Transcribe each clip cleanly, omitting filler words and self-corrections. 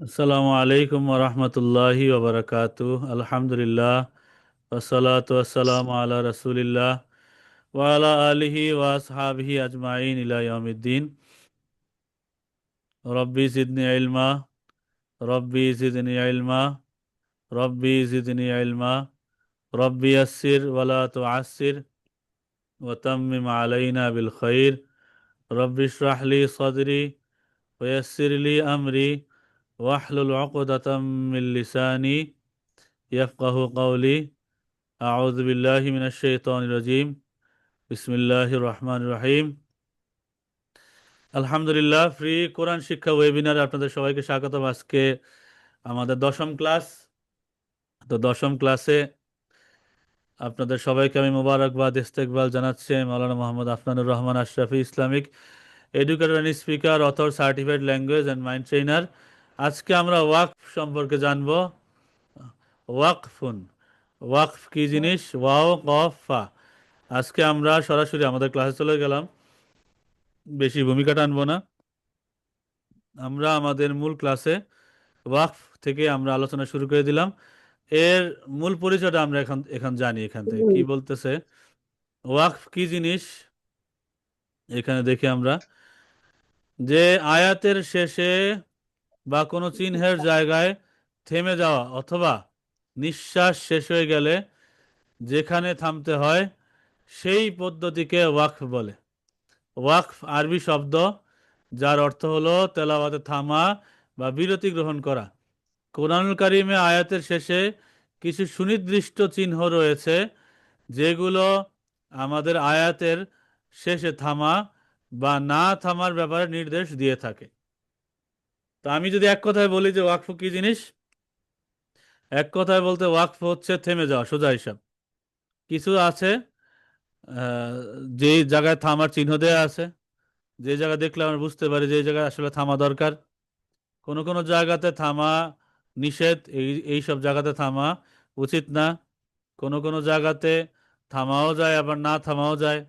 আসসালামু আলাইকুম ওরহমতুল্লাহি ওবরাকাতু। আলহামদুলিল্লাহ ওয়াসসালাতু ওয়াসসালামু আলা রাসূলিল্লাহ ওয়া আলা আলিহি ওয়া আসহাবিহি আজমাইন ইলা ইয়াউমিদ্দিন। রব্বি জিদনি ইলমা, রব্বি জিদনি ইলমা, রব্বি জিদনি ইলমা, রব্বি ইয়াসসির ওয়া লা তুআসসির ওয়া তাম্মিম আলাইনা বিল খাইর। রব্বি ইশরাহ লি সাদরি ওয়া ইয়াসসির লি আমরি ওয়াহলুল উকদাতাম মিন লিসানি ইয়াফকাহু কওলি। আউযু বিল্লাহি মিনাশ শাইতানির রাজিম। বিসমিল্লাহির রহমানির রহিম। আলহামদুলিল্লাহ, ফ্রি কোরআন শিক্ষা ওয়েবিনারে আপনাদের সবাইকে স্বাগতম। আজকে আমাদের দশম ক্লাস। তো দশম ক্লাসে আপনাদের সবাইকে আমি মোবারকবাদ ইস্তেকবাল জানাচ্ছি। Maulana Mohammad Afnanur Rahman Ashrafi, Islamic educator and speaker, author, certified language and mind trainer. আজকে আমরা ওয়াকফ সম্পর্কে জানবো। ওয়াকফুন, ওয়াকফ কি জিনিস? ওয়াও কফ ফা। আজকে আমরা সরাসরি আমাদের ক্লাসে চলে গেলাম, বেশি ভূমিকা টানবো না। আমরা আমাদের মূল ক্লাসে ওয়াকফ থেকে আমরা আলোচনা শুরু করে দিলাম। এর মূল পরিচয়টা আমরা এখন এখন জানি। এখান থেকে কি বলতেছে, ওয়াকফ কি জিনিস। এখানে দেখি আমরা যে আয়াতের শেষে বা কোনো চিহ্নের জায়গায় থেমে যাওয়া অথবা নিঃশ্বাস শেষ হয়ে গেলে যেখানে থামতে হয় সেই পদ্ধতিকে ওয়াকফ বলে। ওয়াকফ আরবি শব্দ, যার অর্থ হলো তেলাওয়াতে থামা বা বিরতি গ্রহণ করা। কোরআনুল কারিমে আয়াতের শেষে কিছু সুনির্দিষ্ট চিহ্ন রয়েছে যেগুলো আমাদের আয়াতের শেষে থামা বা না থামার ব্যাপারে নির্দেশ দিয়ে থাকে। তো আমি যদি এক কথায় বলি যে ওয়াকফ কি জিনিস, এক কথায় বলতে ওয়াকফ হচ্ছে থেমে যাওয়া, সোজা হিসাব। কিছু আছে আহ, যে জায়গায় থামার চিহ্ন দেয়া আছে, যে জায়গা দেখলে আমরা বুঝতে পারি যে এই জায়গায় আসলে থামা দরকার। কোনো কোনো জায়গাতে থামা নিষেধ, এই সব জায়গাতে থামা উচিত না। কোনো কোনো জায়গাতে থামাও যায়, আবার না থামাও যায়।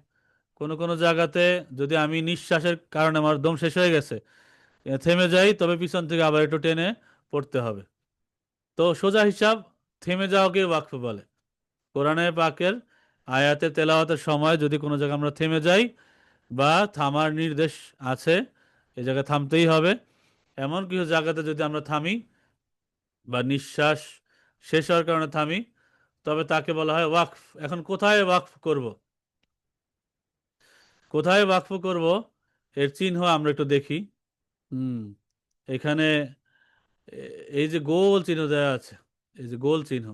কোনো কোনো জায়গাতে যদি আমি নিঃশ্বাসের কারণে আমার দম শেষ হয়ে গেছে, থেমে যাই, তবে পিছন থেকে আবার একটু টেনে পড়তে হবে। তো সোজা হিসাব, থেমে যাওয়াকে ওয়াকফ বলে। কোরআনে পাকের আয়াতে তেলাওয়াতের সময় যদি কোনো জায়গায় আমরা থেমে যাই বা থামার নির্দেশ আছে, এই জায়গায় থামতেই হবে, এমন কিছু জায়গাতে যদি আমরা থামি বা নিঃশ্বাস শেষ হওয়ার কারণে থামি, তবে তাকে বলা হয় ওয়াকফ। এখন কোথায় ওয়াকফ করব, কোথায় ওয়াকফ করব, এর চিহ্ন আমরা একটু দেখি। হুম এখানে এই যে গোল চিহ্ন দেওয়া আছে, এই যে গোল চিহ্ন,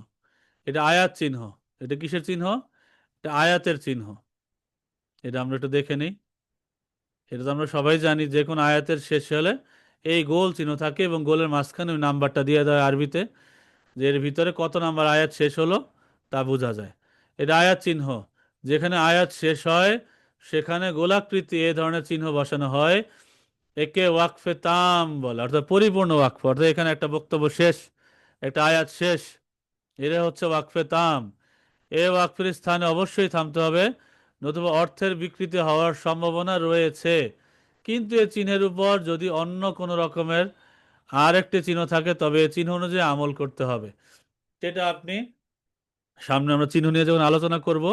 এটা আয়াত চিহ্ন। এটা কিসের চিহ্ন? এটা আয়াতের চিহ্ন। এটা আমরা একটু দেখে নিই। এটা তো আমরা সবাই জানি, যে কোনো আয়াতের শেষ হলে এই গোল চিহ্ন থাকে এবং গোলের মাঝখানে ওই নাম্বারটা দিয়ে দেয় আরবিতে, যে এর ভিতরে কত নাম্বার আয়াত শেষ হলো তা বোঝা যায়। এটা আয়াত চিহ্ন। যেখানে আয়াত শেষ হয় সেখানে গোলাকৃতি এ ধরনের চিহ্ন বসানো হয়। একে ওয়াকফে তাম বলে, অর্থাৎ পরিপূর্ণ ওয়াকফ। অর্থাৎ এখানে একটা বক্তব্য শেষ, একটা আয়াত শেষ, এটা হচ্ছে ওয়াকফে তাম। এ ওয়াকফের স্থানে অবশ্যই থামতে হবে, নতুবা অর্থের বিকৃতি হওয়ার সম্ভাবনা রয়েছে। কিন্তু এ চিহ্নের উপর যদি অন্য কোনো রকমের আর একটি চিহ্ন থাকে, তবে এ চিহ্ন অনুযায়ী আমল করতে হবে। সেটা আপনি সামনে আমরা চিহ্ন নিয়ে যখন আলোচনা করব,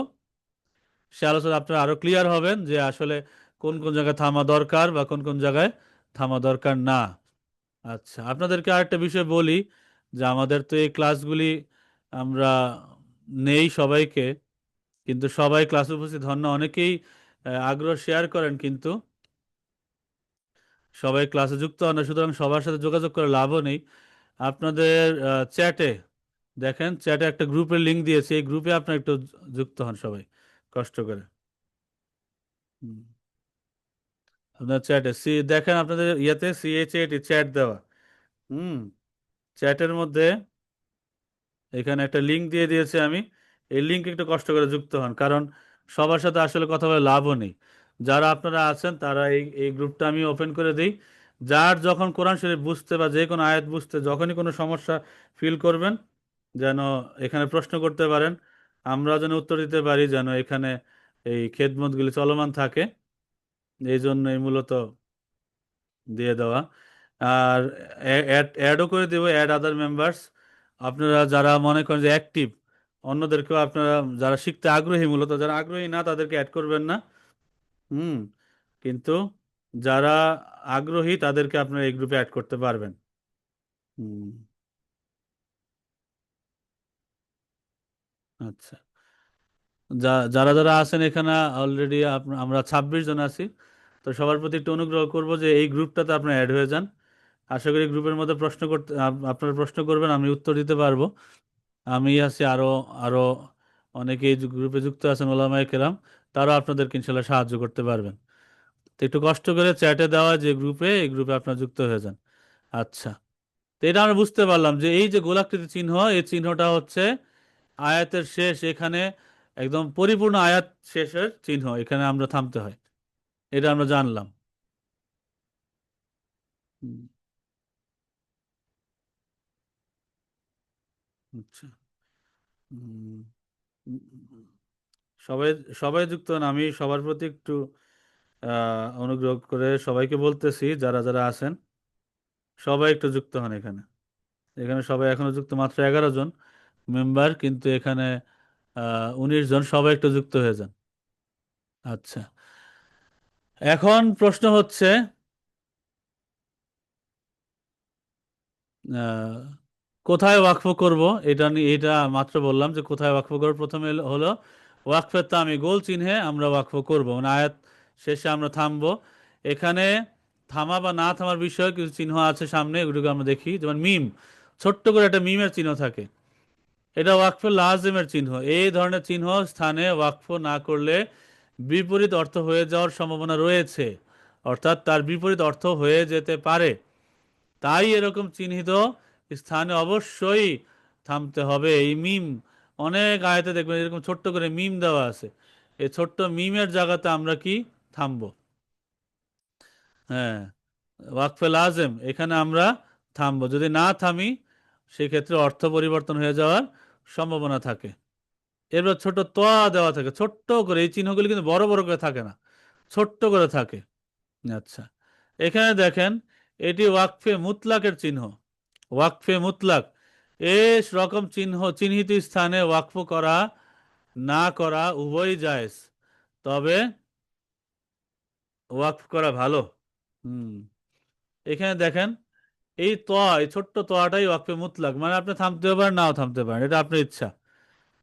সে আলোচনা আপনারা আরো ক্লিয়ার হবেন যে আসলে কোন কোন জায়গায় থামা দরকার বা কোন কোন জায়গায় থামা দরকার না। আচ্ছা, আপনাদেরকে আরেকটা বিষয় বলি, যে আমাদের তো এই ক্লাসগুলি আমরা নেই সবাইকে, কিন্তু সবাই ক্লাসে উপস্থিত হন না। অনেকেই আগ্রহ শেয়ার করেন, কিন্তু সবাই ক্লাসে যুক্ত হন না। সুতরাং সবার সাথে যোগাযোগ করে লাভও নেই। আপনাদের চ্যাটে দেখেন, চ্যাটে একটা গ্রুপের লিংক দিয়েছি, এই গ্রুপে আপনার একটু যুক্ত হন সবাই কষ্ট করে। হুম। আপনার চ্যাটে দেখেন, আপনাদের ইয়েতে CHAT চ্যাট দেওয়া। হুম চ্যাটের মধ্যে এখানে একটা লিংক দিয়ে দিয়েছি আমি। এই লিংক একটু কষ্ট করে যুক্ত হন, কারণ সবার সাথে আসলে কথা বলে লাভও নেই। যারা আপনারা আছেন তারা এই এই গ্রুপটা আমি ওপেন করে দিই। যার যখন কোরআন শরীফ বুঝতে বা যে কোনো আয়াত বুঝতে যখনই কোনো সমস্যা ফিল করবেন, যেন এখানে প্রশ্ন করতে পারেন, আমরা যেন উত্তর দিতে পারি, যেন এখানে এই খেদমতগুলি চলমান থাকে। এই জন্যই মূলত দিয়ে দেওয়া। আর অ্যাডও করে দেবো, অ্যাড আদার মেম্বার্স। আপনারা যারা মনে করেন যে অ্যাক্টিভ, অন্যদেরকেও আপনারা, যারা শিখতে আগ্রহী, মূলত যারা আগ্রহী না তাদেরকে অ্যাড করবেন না। হুম। কিন্তু যারা আগ্রহী তাদেরকে আপনারা এই গ্রুপে অ্যাড করতে পারবেন। হুম। আচ্ছা, যারা যারা আছেন এখানে অলরেডি, আমরা 26 জন আছি। তো সবার প্রতি একটু অনুগ্রহ করব যে এই গ্রুপটাতে আপনারা অ্যাড হয়ে যান। আশা করি গ্রুপের মধ্যে প্রশ্ন করতে, আপনারা প্রশ্ন করবেন, আমি উত্তর দিতে পারবো। আমি আছি, আরো আরো অনেকেই গ্রুপে যুক্ত আছেন, ওলামায়ে কেরাম, তারাও আপনাদেরকে ইনশাল্লাহ সাহায্য করতে পারবেন। তো একটু কষ্ট করে চ্যাটে দেওয়া যে গ্রুপে, এই গ্রুপে আপনারা যুক্ত হয়ে যান। আচ্ছা, তো এটা আমরা বুঝতে পারলাম যে এই যে গোলাকৃতি চিহ্ন, এই চিহ্নটা হচ্ছে আয়াতের শেষ, এখানে একদম পরিপূর্ণ আয়াত শেষের চিহ্ন, এখানে আমরা থামতে হয়, এটা আমরা জানলাম। হুম, আচ্ছা। হুম, সবাই সবাই যুক্ত হন, আমি সবার প্রতি একটু অনুগ্রহ করে সবাইকে বলতেছি, যারা যারা আছেন সবাই একটু যুক্ত হন এখানে। এখানে সবাই এখনো যুক্ত মাত্র 11 জন মেম্বার, কিন্তু এখানে 19 জন, সবাই একটু যুক্ত হয়ে যান। আচ্ছা, এখন প্রশ্ন হচ্ছে, আহ, কোথায় ওয়াকফ করব, এটা নিয়ে, এটা মাত্র বললাম যে কোথায় ওয়াকফ করব। প্রথমে হলো ওয়াকফের তামি, গোল চিহ্নে আমরা ওয়াকফ করব, মানে আয়াত শেষে আমরা থামবো। এখানে থামা বা না থামার বিষয়ে কিছু চিহ্ন আছে সামনে, এগুলোকে আমরা দেখি। যেমন মিম, ছোট্ট করে একটা মিমের চিহ্ন থাকে, এটা ওয়াকফে লাজেমের চিহ্ন। এই ধরনের চিহ্ন স্থানে ওয়াকফ না করলে বিপরীত অর্থ হয়ে যাওয়ার সম্ভাবনা রয়েছে, অর্থাৎ তার বিপরীত অর্থ হয়ে যেতে পারে। তাই এরকম চিহ্নিত স্থানে অবশ্যই থামতে হবে। এই মিম, অনেক আয়াতে দেখবেন এরকম ছোট্ট করে মিম দেওয়া আছে, এই ছোট্ট মিমের জায়গাতে আমরা কি থামবো? হ্যাঁ, ওয়াকফে লাজেম, এখানে আমরা থামবো। যদি না থামি, সেক্ষেত্রে অর্থ পরিবর্তন হয়ে যাওয়ার সম্ভাবনা থাকে। এরপর ছোট তোয়া দেওয়া থাকে ছোট্ট করে, এই চিহ্নগুলি কিন্তু বড় বড় করে থাকে না, ছোট্ট করে থাকে। আচ্ছা, এখানে দেখেন, এটি ওয়াকফে মুতলাকের চিহ্ন। ওয়াকফে মুতলাক, এই রকম চিহ্নিত স্থানে ওয়াকফ করা না করা উভয়ই জায়েজ, তবে ওয়াকফ করা ভালো। হুম। এখানে দেখেন, এই তোয়া, এই ছোট্ট তোয়াটাই ওয়াকফে মুতলাক, মানে আপনি থামতে পারেন, নাও থামতে পারেন, এটা আপনার ইচ্ছা।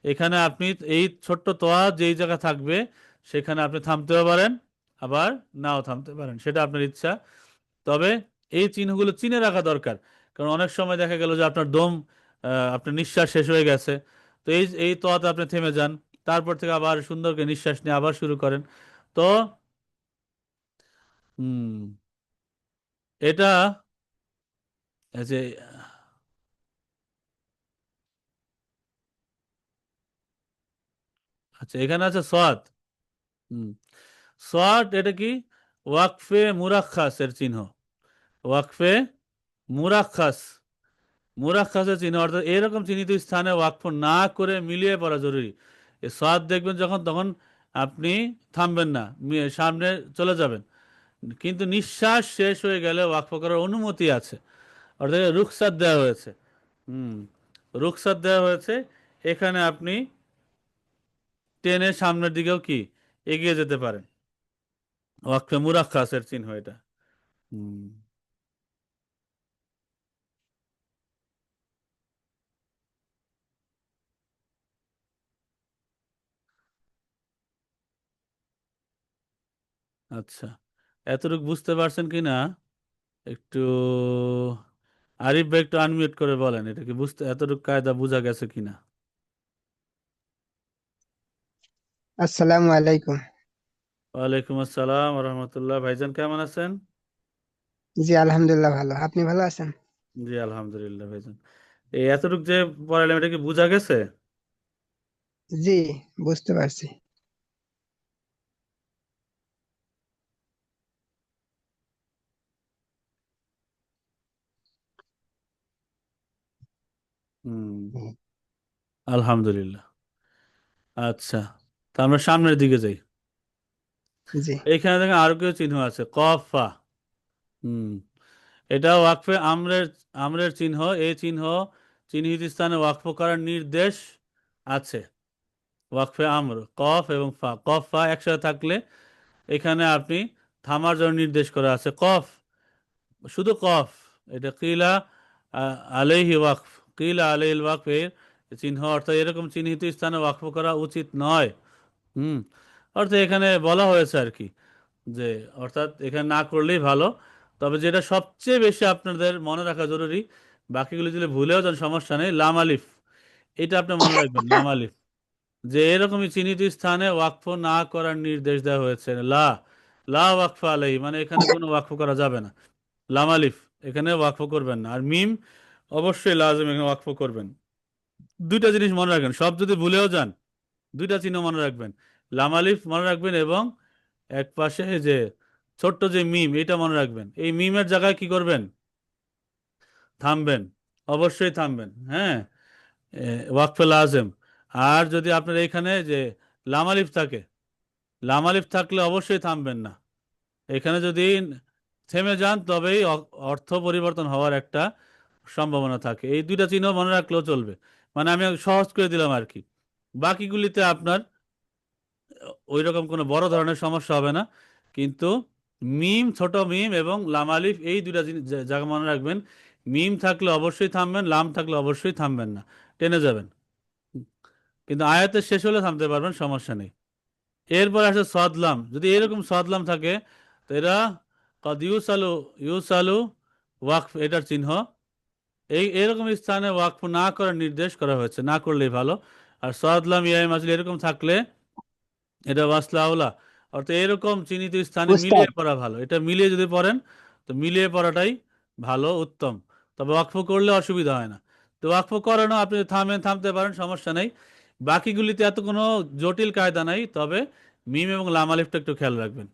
এখানে আপনি এই ছোট্ট তোয়া যেই জায়গা থাকবে, সেখানে আপনি থামতেও পারেন, আবার নাও থামতে পারেন, সেটা আপনার ইচ্ছা। তবে এই চিহ্নগুলো চিনে রাখা দরকার, কারণ অনেক সময় দেখা গেল যে আপনার দম, আপনার নিঃশ্বাস শেষ হয়ে গেছে, তো এই এই তোয়াতে আপনি থেমে যান, তারপর থেকে আবার সুন্দর করে নিঃশ্বাস নিয়ে আবার শুরু করেন। তো হুম, এটা এই যে, আচ্ছা, এখানে আছে সদ। হুম, সদ এটা কি? ওয়াকফে মুরাক্খাস এর চিহ্ন। ওয়াকফে মুরাক্খাস, মুরাক্কাসের চিহ্ন, অর্থাৎ এরকম চিহ্নিত স্থানে ওয়াকফ না করে মিলিয়ে পড়া জরুরি। এই সাদ দেখবেন যখন, তখন আপনি থামবেন না, সামনে চলে যাবেন, কিন্তু নিঃশ্বাস শেষ হয়ে গেলে ওয়াকফ করার অনুমতি আছে, অর্থাৎ রুখসাত দেওয়া হয়েছে। হুম, রুখসাত দেওয়া হয়েছে, এখানে আপনি টেনে সামনের দিকেও কি এগিয়ে যেতে পারেন। ওয়াকফে মুরাক্কাসের চিহ্ন এটা। হুম। আচ্ছা, এতটুকু বুঝতে পারছেন কি না একটু, আরিফ ভাই একটু আনমিউট করে বলেন, এটা কি বুঝতে, এতটুকু কায়দা বোঝা গেছে কিনা? আসসালামু আলাইকুম। ওয়ালাইকুম আসসালাম রহমতুল্লাহ, ভাইজান কেমন আছেন? জি আলহামদুলিল্লাহ ভালো, আপনি ভালো আছেন? জি আলহামদুলিল্লাহ ভাইজান। এই এতটুকু যে পড়াইলাম, এটা কি বোঝা গেছে? জি বুঝতে পারছি। হুম, আলহামদুলিল্লাহ। আচ্ছা, তা আমরা সামনের দিকে যাই। জি এইখানে দেখেন আরো কিছু চিহ্ন আছে, কফ ফা। হুম, এটা ওয়াকফে আমরের আমরের চিহ্ন। এই চিহ্ন চিহ্নিত স্থানে ওয়াকফ করার নির্দেশ আছে। ওয়াকফে আমর কফ এবং ফা, কফ ফা একসাথে থাকলে এখানে আপনি থামার জন্য নির্দেশ করা আছে। কফ, শুধু কফ, এটা কিলা আলাইহি ওয়াকফ, কিলা আলাইহিল ওয়াকফ এর চিহ্ন, অর্থাৎ এরকম চিহ্নিত স্থানে ওয়াকফ করা উচিত নয়। হুম, অর্থাৎ এখানে বলা হয়েছে আর কি, যে অর্থাৎ এখানে না করলেই ভালো। তবে যেটা সবচেয়ে বেশি আপনাদের মনে রাখা জরুরি, বাকিগুলো যদি ভুলেও যান সমস্যা নেই, লাম আলিফ, এটা আপনি মনে রাখবেন, লাম আলিফ, যে এরকমই চিহ্নিত স্থানে ওয়াকফ না করার নির্দেশ দেওয়া হয়েছে। লা, লা ওয়াকফ আলাইহি, মানে এখানে কোনো ওয়াকফ করা যাবে না। লাম আলিফ, এখানে ওয়াকফ করবেন না। আর মিম অবশ্যই লাজম, এখানে ওয়াকফ করবেন। দুইটা জিনিস মনে রাখবেন, সব যদি ভুলেও যান দুইটা চিহ্ন মনে রাখবেন, লাম আলিফ মনে রাখবেন এবং এক পাশে এই যে ছোট্ট যে মিম, এটা মনে রাখবেন। এই মিমের জায়গায় কি করবেন? থামবেন, অবশ্যই থামবেন। হ্যাঁ, ওয়াকফে লাজেম। আর যদি আপনার এখানে যে লাম আলিফ থাকে, লাম আলিফ থাকলে অবশ্যই থামবেন না। এখানে যদি থেমে যান তবেই অর্থ পরিবর্তন হওয়ার একটা সম্ভাবনা থাকে। এই দুইটা চিহ্ন মনে রাখলেও চলবে, মানে আমি সহজ করে দিলাম আর কি। বাকিগুলিতে আপনার ওই রকম কোনো বড় ধরনের সমস্যা হবে না। কিন্তু মিম, ছোট মিম এবং লাম আলিফ, এই দুইটা জিনিস জায়গা মনে রাখবেন। মিম থাকলে অবশ্যই থামবেন, লাম থাকলে অবশ্যই থামবেন না, টেনে যাবেন। কিন্তু আয়াতের শেষ হলে থামতে পারবেন, সমস্যা নেই। এরপর আসে সদলাম। যদি এরকম সদলাম থাকে তো এরা কদ ইউসালু, ইউসালু ওয়াকফ, এটার চিহ্ন। এই এরকম স্থানে ওয়াকফ না করার নির্দেশ করা হয়েছে, না করলেই ভালো। আর সদলাম ইয়াই মাজলি এরকম থাকলে এটা ওয়াসলা আউলা, অর্থাৎ এরকম চিহ্নিত স্থানে উস্তাদ, মিলিয়ে পড়া ভালো। এটা মিলিয়ে যদি পড়েন তো মিলিয়ে পড়াটাই ভালো, উত্তম। তবে ওয়াকফ করলে অসুবিধা হয় না। তো ওয়াকফ করানো, আপনি থামেন, থামতে পারেন, সমস্যা নেই। বাকিগুলিতে এত কোনো জটিল কায়দা নাই। তবে মিম এবং লাম আলিফটা একটু খেয়াল রাখবেন।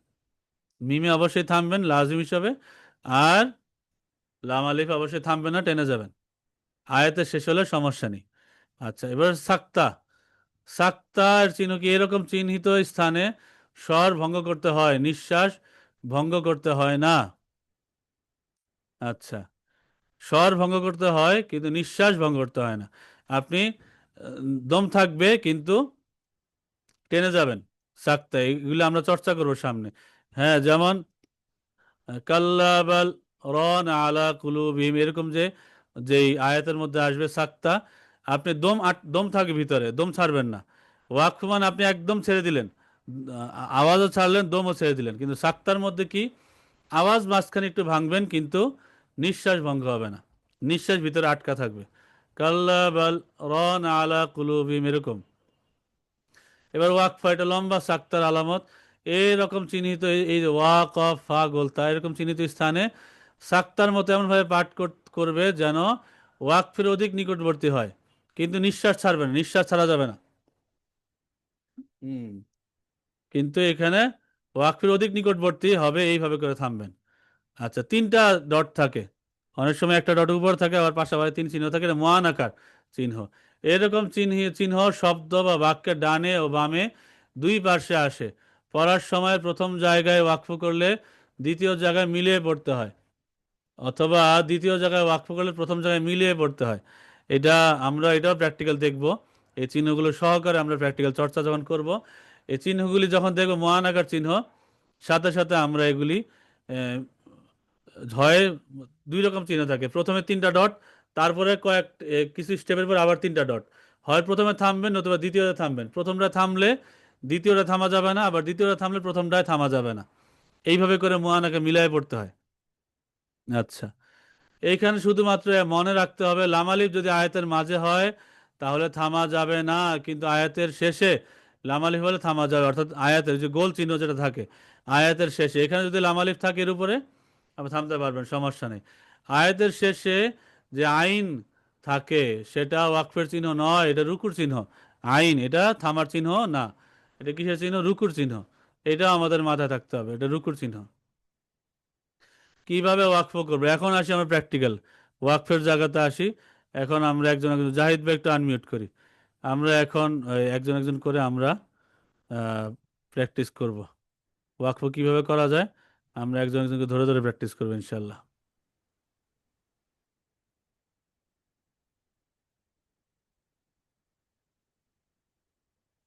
মিমে অবশ্যই থামবেন লাজিম হিসাবে, আর লাম আলিফ অবশ্যই থামবেন না, টেনে যাবেন। আয়াতের শেষ হলে সমস্যা নেই। আচ্ছা, এবার সাক্তা। সাক্তার চিহ্ন কি? এরকম চিহ্নিত স্থানে স্বর ভঙ্গ করতে হয়, নিঃশ্বাস ভঙ্গ করতে হয় না। আচ্ছা, স্বর ভঙ্গ করতে হয় কিন্তু নিঃশ্বাস ভঙ্গ করতে হয় না। আপনি দম থাকবে কিন্তু টেনে যাবেন। সাক্তা, এগুলো আমরা চর্চা করবো সামনে। হ্যাঁ, যেমন কাল্লা বাল রন আলা কুলুবিহিম, এরকম যে যেই আয়াতের মধ্যে আসবে সাক্তা, আপনি দম দম থাকে ভিতরে, দম ছাড়বেন না। ওয়াকফ মানে আপনি একদম ছেড়ে দিলেন, আওয়াজও ছাড়লেন, দমও ছেড়ে দিলেন। কিন্তু সাক্তার মধ্যে কি, আওয়াজ মাঝখানে একটু ভাঙবেন কিন্তু নিঃশ্বাস ভঙ্গ হবে না, নিঃশ্বাস ভিতরে আটকা থাকবে। কাল্লা বাল রন আলা কুলুবিহিম, এরকম। এবার ওয়াকফা, এটা লম্বা সাক্তার আলামত। এরকম চিহ্নিত এই যে ওয়াক অফ ফা গোলতা, এরকম চিহ্নিত স্থানে সাক্তার মতো এমনভাবে পাঠ করবে যেন ওয়াকফের অধিক নিকটবর্তী হয়, কিন্তু নিঃশ্বাস ছাড়বে না, নিঃশ্বাস ছাড়া যাবে না। হুম, কিন্তু এখানে ওয়াকফের অধিক নিকটবর্তী হবে, এইভাবে করে থামবেন। আচ্ছা, তিনটা ডট থাকে, অনেক সময় একটা ডট উপর থাকে, আবার পাশাপাশি তিন চিহ্ন থাকে, এটা মহান আকার চিহ্ন। এরকম চিহ্ন শব্দ বা বাক্যের ডানে ও বামে দুই পার্শ্বে আসে। পড়ার সময় প্রথম জায়গায় ওয়াকফ করলে দ্বিতীয় জায়গায় মিলিয়ে পড়তে হয়, অথবা দ্বিতীয় জায়গায় ওয়াকফ করলে প্রথম জায়গায় মিলিয়ে পড়তে হয়। এটা আমরা এটাও প্র্যাকটিক্যাল দেখব। এই চিহ্নগুলো সহকারে আমরা প্র্যাকটিক্যাল চর্চা যখন করব, এই চিহ্নগুলি যখন দেখব মহান আকার চিহ্ন, সাথে সাথে আমরা এগুলি হয়, দুই রকম চিহ্ন থাকে, প্রথমে তিনটা ডট, তারপরে কিছু স্টেপের পর আবার তিনটা ডট। হয় প্রথমে থামবেন নতুবা দ্বিতীয়টা থামবেন। প্রথমটা থামলে দ্বিতীয়টা থামা যাবে না, আবার দ্বিতীয়টা থামলে প্রথমটায় থামা যাবে না। এইভাবে করে মুয়ানাকে মিলাই পড়তে হয়। আচ্ছা, এইখানে শুধুমাত্র মনে রাখতে হবে, লামালিফ যদি আয়াতের মাঝে হয় তাহলে থামা যাবে না, কিন্তু আয়াতের শেষে লামালিফ হলে থামা যাবে। অর্থাৎ আয়াতের যে গোল চিহ্ন যেটা থাকে আয়াতের শেষে, এখানে যদি লামালিফ থাকে এর উপরে আপনি থামতে পারবেন, সমস্যা নেই। আয়াতের শেষে যে আইন থাকে সেটা ওয়াকফের চিহ্ন নয়, এটা রুকুর চিহ্ন। আইন, এটা থামার চিহ্ন না, এটা কিসের চিহ্ন? রুকুর চিহ্ন। এটা আমাদের মাথায় থাকতে হবে, এটা রুকুর চিহ্ন। কিভাবে ওয়াকফ করবো, এখন আসি আমরা প্র্যাকটিক্যাল ওয়াকফের জায়গাতে আসি। এখন আমরা একজন একজন, জাহিদ ভাই একটু আনমিউট করি। আমরা এখন একজন একজন করে আমরা প্র্যাকটিস করব, ওয়াকফ কিভাবে করা যায়। আমরা একজন একজনকে ধরে ধরে প্র্যাকটিস করবো ইনশাল্লাহ।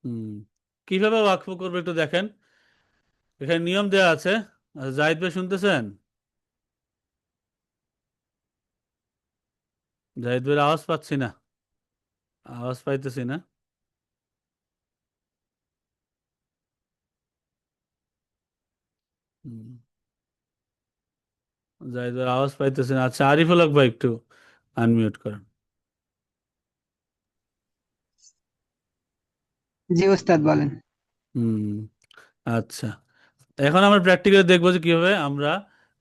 হুম, কিভাবে ওয়াকফ করবে একটু দেখেন, এখানে নিয়ম দেওয়া আছে। আচ্ছা, জাহিদ ভাই শুনতেছেন? জাহিদ ভাইয়ের আওয়াজ পাচ্ছি না, আওয়াজ পাইতেছি না। হুম, জাহিদ ভাইয়ের আওয়াজ পাইতেছি না। আচ্ছা, আরিফুল হক ভাই একটু আনমিউট করেন। জি উস্তাদ বলেন। হুম, আচ্ছা, এখন আমরা প্র্যাকটিক্যালি দেখবো যে কিভাবে আমরা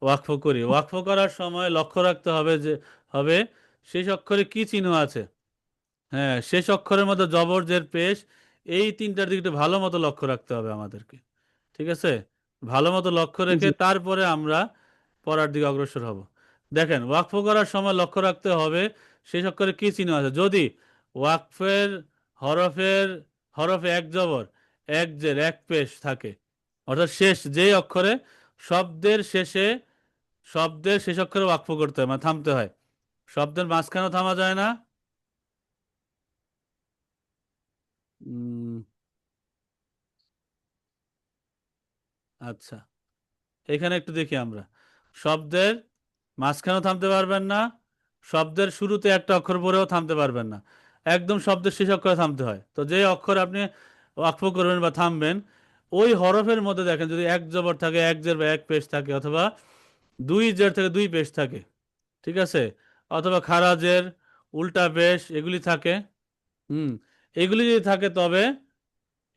ওয়াকফ করি। ওয়াকফ করার সময় লক্ষ্য রাখতে হবে যে হবে শেষ অক্ষরে কি চিহ্ন আছে। হ্যাঁ, শেষ অক্ষরের মধ্যে জবর জের পেশ, এই তিনটার দিকে একটু ভালো মতো লক্ষ্য রাখতে হবে আমাদেরকে। ঠিক আছে, ভালো মতো লক্ষ্য রেখে জি। তারপরে আমরা পড়ার দিকে অগ্রসর হব। দেখেন, ওয়াকফ করার সময় লক্ষ্য রাখতে হবে শেষ অক্ষরে কি চিহ্ন আছে। যদি ওয়াকফের হরফের হরফে এক জবর এক জের এক পেশ থাকে, অর্থাৎ শেষ যেই অক্ষরে শব্দের শেষে শব্দের শেষ অক্ষরে ওয়াকফ করতে হয়, মানে থামতে হয়। শব্দের মাঝখানেও থামা যায় না। উম, আচ্ছা, এখানে একটু দেখি আমরা, শব্দের মাঝখানেও থামতে পারবেন না, শব্দের শুরুতে একটা অক্ষর পরেও থামতে পারবেন না, একদম শব্দের শেষ অক্ষরে থামতে হয়। তো যে অক্ষর আপনি ওয়াকফ করবেন বা থামবেন, ওই হরফের মধ্যে দেখেন যদি এক জবর থাকে এক জের বা এক পেশ থাকে, অথবা দুই জের থেকে দুই পেশ থাকে, ঠিক আছে, অথবা খারাজের উল্টা পেশ এগুলি থাকে। হুম, এগুলি যদি থাকে তবে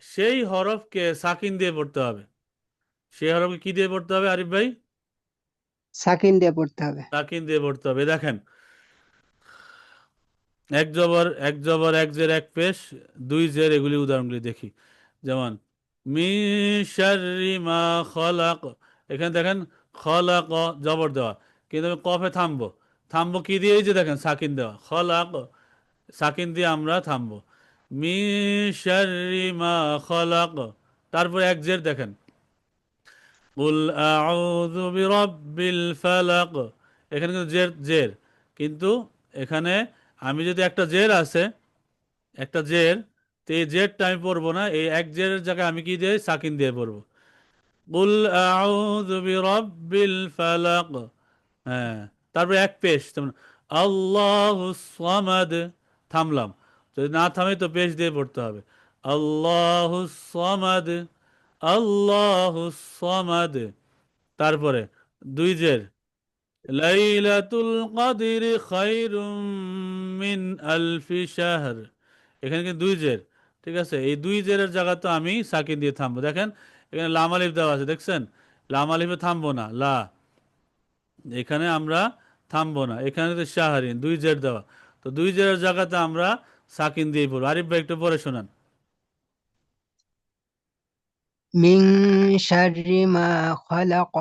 সেই হরফকে সাকিন দিয়ে পড়তে হবে। সেই হরফকে কি দিয়ে পড়তে হবে আরিফ ভাই? সাকিন দিয়ে পড়তে হবে। সাকিন দিয়ে পড়তে হবে। দেখেন, এক জবর এক জের এক পেশ দুই জের, এগুলি উদাহরণগুলি দেখি। যেমন মিন শাররি মা খলাক, এখানে দেখেন খলাক জবর দেওয়া, কিন্তু আমি কফে থামবো। থামবো কি দিয়ে? এই যে দেখেন সাকিন দেওয়া খলাক, সাকিন দিয়ে আমরা থামবো। মিন শাররি মা খলাক, তারপর এক জের দেখেন কুল আউযু বিরাব্বিল ফালাক, এখানে কিন্তু জের জের, কিন্তু এখানে আমি যদি একটা জের আছে, একটা জের, তো এই জেরটা আমি পড়বো না, এই এক জেরের জায়গায় আমি কি দিয়ে সাকিন দিয়ে পড়বো। কুল আউযু বিরাব্বিল ফালাক। হ্যাঁ, তারপরে এক পেশ, যেমন আল্লাহুস সামাদ, থামলাম। যদি না থামে তো পেশ দিয়ে পড়তে হবে। আল্লাহুস সামাদ, আল্লাহুস সামাদ। তারপরে দুই জের, লাইলাতুল কদরি খায়রুম মিন আলফি শাহর, এখানে কিন্তু দুই জের, ঠিক আছে, এই দুই জেরের জায়গা তো আমি সাকিন দিয়ে থামবো। দেখেন এখানে লাম আলিফ দেওয়া আছে, দেখছেন, লাম আলিফে থামবো না, লা, এখানে আমরা থামবো না, এখানে তো শাহরিন দুই জের দেওয়া, তো দুই জেরের জায়গাতে আমরা সাকিন দিয়ে পড়বো। আরিফ ভাই একটু পরে শোনান। মিন শাররি মা খলাক,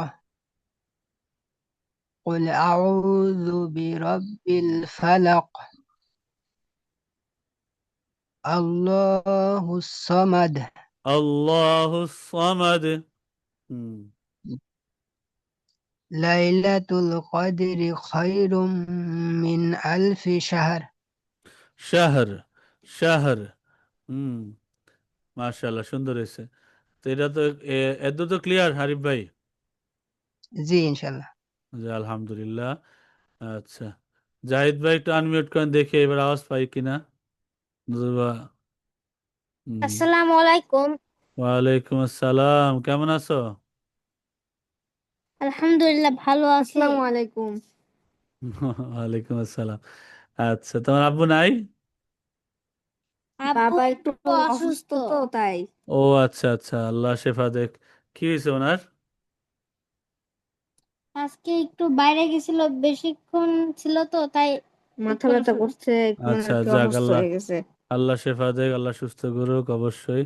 কুল আউযু বিরাব্বিল ফালাক, আল্লাহুস সামাদ, আল্লাহু সামাদ। হুম, লাইলাতুল কদরি খায়রুম মিন আলফি শাহর। শাহর, শাহর। হুম, মাশাআল্লাহ, সুন্দর হয়েছে। তো এটা তো এত তো ক্লিয়ার আরিফ ভাই? জি ইনশাল্লাহ। জি, আলহামদুলিল্লাহ। আচ্ছা, জাহিদ ভাই একটু আনমিউট করেন দেখি এবার আওয়াজ পাই কিনা। নতুবা হুম, আসসালামু আলাইকুম। ওয়ালাইকুম আসসালাম, কেমন আছো? আলহামদুলিল্লাহ ভালো আছি। আসসালামু আলাইকুম। ওয়ালাইকুম আসসালাম। আচ্ছা, তোমার আব্বু নাই? আব্বু বাবা একটু অসুস্থ। অসুস্থ তো তাই। ও আচ্ছা আচ্ছা, আল্লাহ শেফা দেখ। কি হয়েছে ওনার? আজকে একটু বাইরে গেছিল, বেশিক্ষণ ছিল তো তাই মাথা একটু ব্যথা অসুস্থ। করছে, মানে আচ্ছা, আর কি যাক, অসুস্থ আল্লাহ হয়ে গেছে। আল্লাহ শেফা দেখ, আল্লাহ সুস্থ করুক অবশ্যই।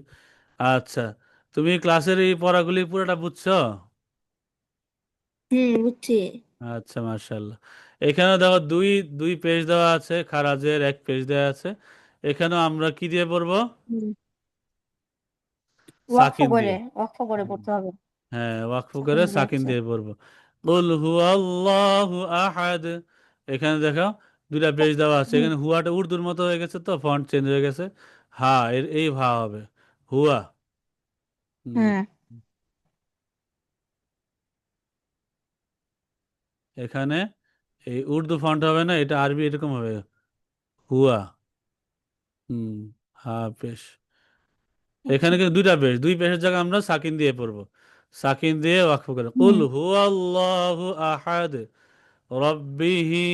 আচ্ছা, তুমি ক্লাসের এই পড়াগুলি পুরোটা বুঝছো? বুঝছি। আচ্ছা, মাশাআল্লাহ। এখানে দেখো দুই দুই পেজ দেওয়া আছে, খারাজের এক পেজ দেওয়া আছে, এখানেও আমরা কি দিয়ে পড়বো? হুম। ওয়াকফ সাকিন করে দিয়ে। ওয়াকফ করে হুম, পড়তে হবে। হ্যাঁ, ওয়াকফ করে সাকিন দিয়ে, সাকিন আচ্ছা। দিয়ে পড়বো। কুল হুয়াল্লাহু আহাদ, এখানে দেখো দুইটা পেজ দেওয়া আছে, হুম। এখানে হুয়াটা উর্দুর মতো হয়ে গেছে, তো ফন্ট চেঞ্জ হয়ে গেছে, হা এর এই ভা হবে। হুয়া। হুম, হ্যাঁ। এখানে এই উর্দু ফন্ট হবে না, এটা আরবি এরকম হবে, হুয়া। হুম, হ্যাঁ পেশ। আচ্ছা। এখানে কিন্তু দুইটা পেশ, দুই পেশের জায়গায় আমরা সাকিন দিয়ে পড়বো, সাকিন দিয়ে ওয়াকফ করে হুম। কুল হুয়াল্লাহু আহাদ রব্বিহি,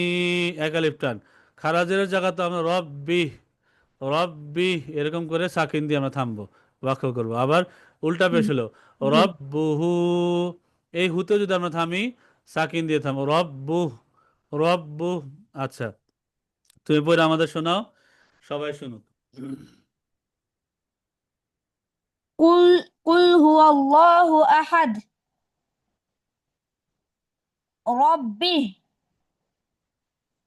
এক আলিফ টান। খারাজের জায়গা তো আমরা রব্বি, রব্বি এরকম করে সাকিন দিয়ে আমরা থামবো, ওয়াকফ করবো। আবার উল্টা পেশ হুম। হলো জি। রব্বুহু, এই হুতে যদি আমরা থামি সাকিন দিয়ে থামবো, রব্বু, রব্বু। আচ্ছা, তুমি পরে আমাদের শোনাও, সবাই শুনুক। কুল কুল হুয়াল্লাহু আহাদ রব্বি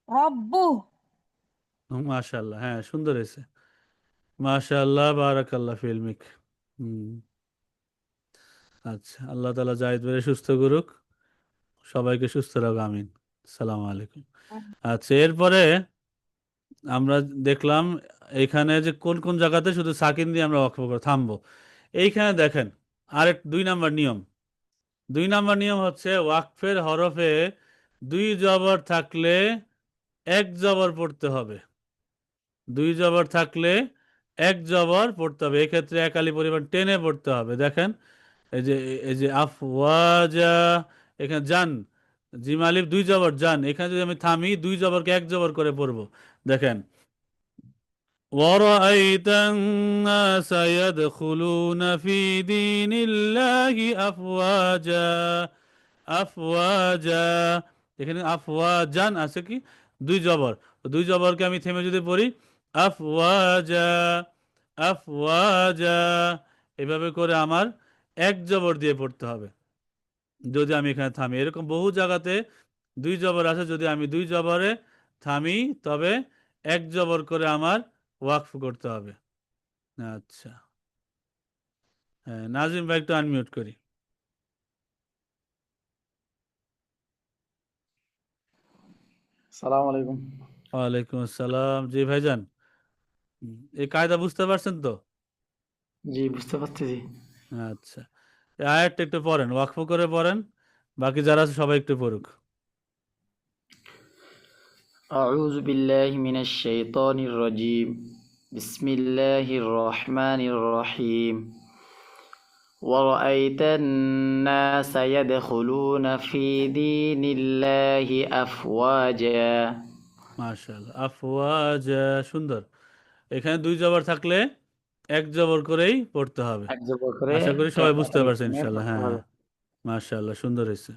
রব্বু। মাশাআল্লাহ, হ্যাঁ সুন্দর হয়েছে, মাশাআল্লাহ, বারাকাল্লাহ ফিলমিক। হুম, আচ্ছা, আল্লাহ তাআলা জায়েদ ভাইরে সুস্থ করুক, সবাইকে সুস্থ রাখুক, আমিন। আসসালামু আলাইকুম। আচ্ছা, এরপরে আমরা দেখলাম এখানে যে কোন কোন জায়গাতে শুধু সাকিন দিয়ে আমরা ওয়াকফ করে থামবো। এইখানে দেখেন আরেক 2 নাম্বার নিয়ম। 2 নাম্বার নিয়ম হচ্ছে ওয়াকফের হরফে 2 জবর থাকলে 1 জবর পড়তে হবে। 2 জবর থাকলে 1 জবর পড়তে হবে, এক্ষেত্রে 1 আলি পরিমাণ টেনে পড়তে হবে। দেখেন এই যে, এই যে আফওয়াজা, এখানে জান, জিম আলিফ 2 জবর জান, এখানে যদি আমি থামি 2 জবরকে 1 জবর করে পড়বো। দেখেন ورأيت الناس يدخلون في دين الله أفواجا, আফওয়াজা, এখানে আফওয়াজান আছে কি 2 জবর, 2 জবরকে আমি থেমে যদি পড়ি আফওয়াজা, আফওয়াজা, এভাবে করে আমার 1 জবর দিয়ে পড়তে হবে যদি আমি এখানে থামি। এরকম বহু জায়গাতে 2 জবর আছে, যদি আমি 2 জবরে থামি তবে 1 জবর করে আমার ওয়াকফ করতে হবে। আচ্ছা, হ্যাঁ নাজিম ভাই একটু আনমিউট করি। সালাম আলাইকুম। ওয়ালাইকুম আসসালাম, জি ভাইজান। এই কায়দা বুঝতে পারছেন তো? জি, বুঝতে পারতেছি। আচ্ছা, এই আয়াতটা একটু পড়েন, ওয়াকফ করে পড়েন, বাকি যারা আছে সবাই একটু পড়ুক। আউযু বিল্লাহি মিনাশ শাইতানির রাজিম। বিসমিল্লাহির রহমানির রহিম। ورأيت الناس يدخلون في دين الله أفواجا। মাশাআল্লাহ, আফওয়াজা, সুন্দর। এখানে 2 জবর থাকলে 1 জবর করেই পড়তে হবে। এক জবর করে আশা করি সবাই এক বুঝতে আলিফ পারছেন নিয়ে ইনশাল্লাহ। পড়তে হ্যাঁ হবে। হ্যাঁ, মাশাআল্লাহ, সুন্দর হয়েছে।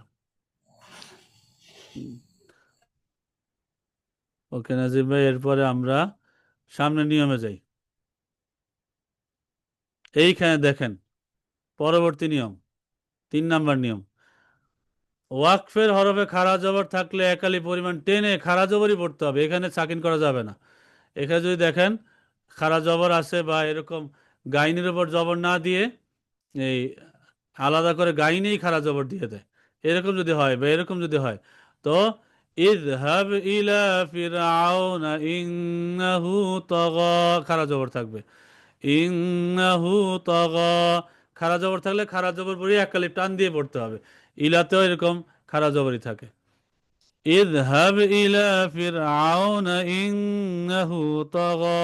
ওকে নাজিম ভাই, এরপরে আমরা সামনে নিয়মে যাই। এইখানে দেখেন পরবর্তী নিয়ম, 3 নাম্বার নিয়ম, ওয়াকফের হরফে খাড়া জবর থাকলে 1 আলি পরিমাণ টেনে খাড়া জবরই পড়তে হবে, এখানে সাকিন করা যাবে না। এখানে যদি দেখেন খাড়া জবর আছে বা এরকম গাইনের উপর জবর না দিয়ে এই আলাদা করে গাইনেই খাড়া জবর দিয়ে দেয়, এরকম যদি হয় বা এরকম যদি হয়, তো ইযহাব ইলা ফিরআউনা ইন্নাহু তাগা, খাড়া জবর থাকবে, ইন্নাহু তাগা, খাড়া জবর থাকলে খাড়া জবর পড়ে 1 আলিফ টান দিয়ে পড়তে হবে। ইলাতেও এরকম খাড়া জবরই থাকে। ইযহাব ইলা ফিরআউনা ইন্নাহু তাগা,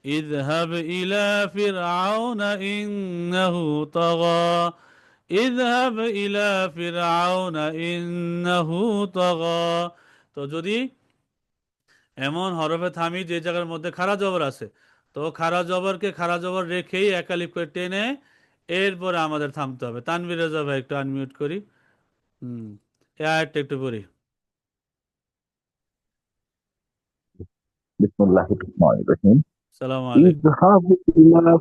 ইযহাব ইলা ফিরআউনা ইন্নাহু তাগা, ইযহাব ইলা ফিরআউনা ইন্নাহু তাগা। তো যদি এমন হরফে থামি যে জায়গার মধ্যে খাড়া জবর আছে, তো খাড়া জবরকে খাড়া জবর রেখেই 1 আলিফ করে টেনে এরপরে আমাদের থামতে হবে। তানভীর রেজা ভাই একটু আনমিউট করি। হুম, এই আয়াতটা একটু পড়ি। बिस्मिल्लाहिर्रहमानिर्रहीम। সালাম আলাইকুম। इज़हाब इला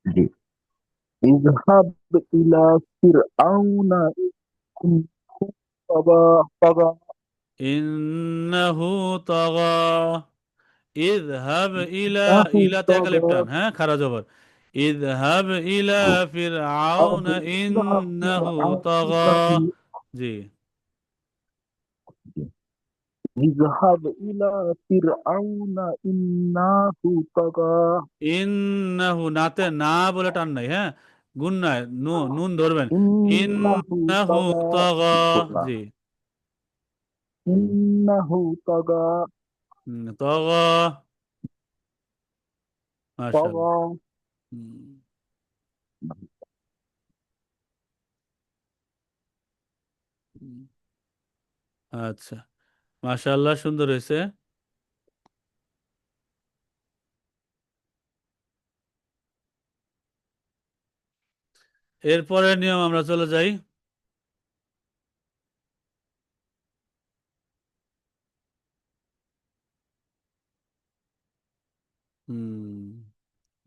जी इज़हाब इला फिरऔन इन्नहु तगा। ইন্নাহু তাগা, ইযহাব ইলা, इन्नहु ইলাতে 1 আলিফ तगा। টান, হ্যাঁ খাড়া জবর, ইযহাব ইলা ফিরআউনা अब इला ইন্নাহু फिरऔन তাগা। इन्नहु জি, اذهب إلى فرعون إنه طغى ইন্নাহু, নাতে না বলে টান নাই, হ্যাঁ, গুণ নাই, নুন ধরবেন। إنه ইন্নাহু طغى তাগা, বললাম জি, إنه طغى তাগা, মাশাআল্লাহ। طغى হুম, হুম, আচ্ছা, মাশাআল্লাহ, সুন্দর হয়েছে। এরপরের নিয়ম আমরা চলে যাই। হুম,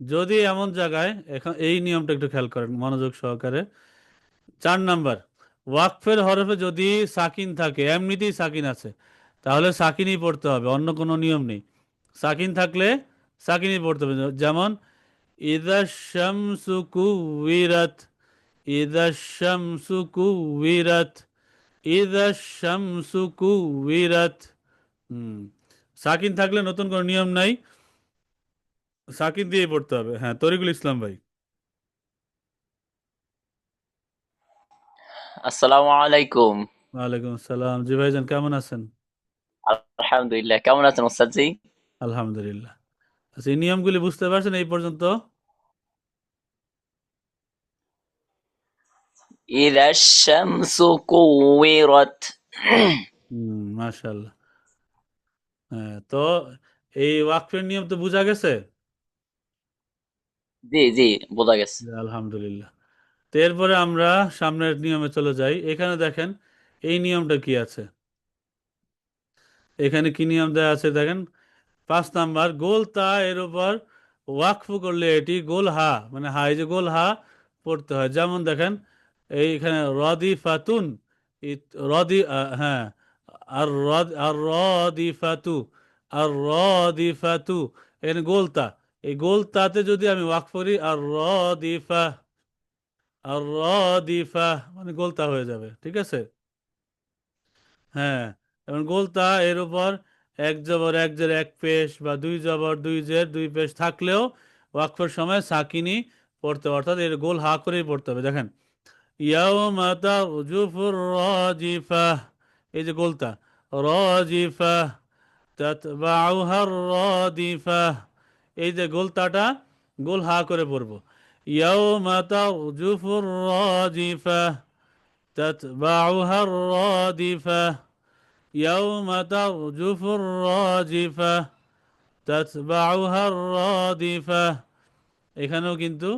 যদি এমন জায়গায়, এখন এই নিয়মটা একটু খেয়াল করেন মনোযোগ সহকারে। 4 নাম্বার, ওয়াকফের হরফে যদি সাকিন থাকে, এমনিতেই সাকিন আছে, তাহলে সাকিনই পড়তে হবে, অন্য কোনো নিয়ম নেই। সাকিন থাকলে সাকিনই পড়তে হবে। যেমন ইদা শামসু কুউইরাত, ইদা শামসু কুউইরাত, ইদা শামসু কুউইরাত। হুম, সাকিন থাকলে নতুন কোনো নিয়ম নাই, সাকিন দিয়ে পড়তে হবে। হ্যাঁ, তরিকুল ইসলাম ভাই। আসসালামু আলাইকুম। ওয়ালাইকুম আসসালাম, জি ভাইজান, কেমন আছেন? আলহামদুলিল্লাহ, কেমন আছেন ওস্তাদ জি? আলহামদুলিল্লাহ। আচ্ছা, এই নিয়মগুলি বুঝতে পারছেন এই পর্যন্ত? ইদা শামসু কুওয়িরাত। হুম, মাশাআল্লাহ। হ্যাঁ, তো এই ওয়াকফের নিয়ম তো বোঝা গেছে। জি জি, বোঝা গেছে। জি, আলহামদুলিল্লাহ। তো এরপরে আমরা সামনের নিয়মে চলে যাই। এখানে দেখেন এই নিয়মটা কি আছে, এখানে কি নিয়ম দেওয়া আছে দেখেন। 5 নাম্বার, গোল তা এর উপর ওয়াকফ করলে এটি গোল হা, মানে হা, এই যে গোল হা পড়তে হয়। যেমন দেখেন এইখানে রদি ফাতুন, রদি, হ্যাঁ, আর রদি ফাতু, আর রদি ফাতু, এখানে গোলতা, এই গোলতাতে যদি আমি ওয়াকফ করি আর রদিফা, আর রদিফা, মানে গোলতা হয়ে যাবে, ঠিক আছে। হ্যাঁ, এবং গোলতা এর উপর এক জবর এক জের এক পেশ বা দুই জবর দুই জের দুই পেশ থাকলেও ওয়াকফের সময় সাকিনি পড়তে হবে, অর্থাৎ এর গোল হা করেই পড়তে হবে। দেখেন ইয়াউমা তারজুফুর রাজিফা, এই যে গোলতা, রাজিফা তাতবাউহার রাদিফা, এই যে গোলতাটা গোল হা করে পড়বো। ইয়াউমা তারজুফুর রাজিফা তাতবাউহার রাদিফা, يوم ترجف الراجفة تتبعها الرادفة। এখানেও কিন্তু